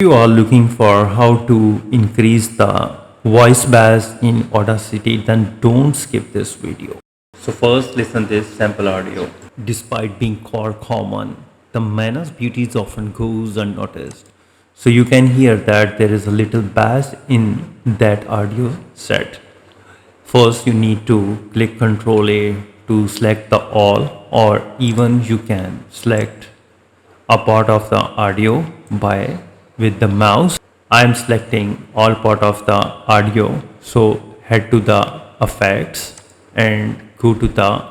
You are looking for how to increase the voice bass in Audacity, then don't skip this video. So first listen this sample audio. Despite being core common, the manners beauties often goes unnoticed. So you can hear that there is a little bass in that audio set. First you need to click Ctrl A to select the all, or even you can select a part of the audio by with the mouse. I am selecting all part of the audio, so head to the effects and go to the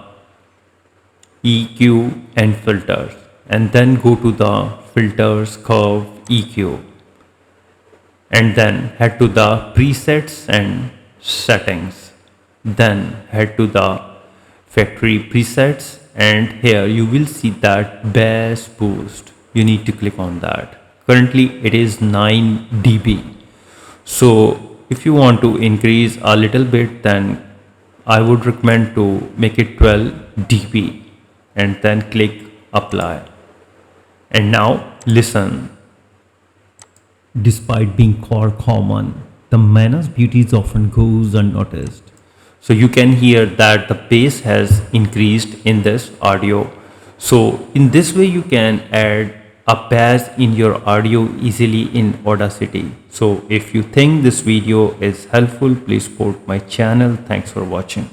EQ and filters, and then go to the filters curve EQ, and then head to the presets and settings, then head to the factory presets, and here you will see that bass boost. You need to click on that. Currently it is 9 dB. So if you want to increase a little bit, then I would recommend to make it 12 dB and then click apply. And now listen. Despite being core common, the manners beauties often goes unnoticed. So you can hear that the bass has increased in this audio. So in this way you can add a bass in your audio easily in Audacity. So if you think this video is helpful, please support my channel. Thanks for watching.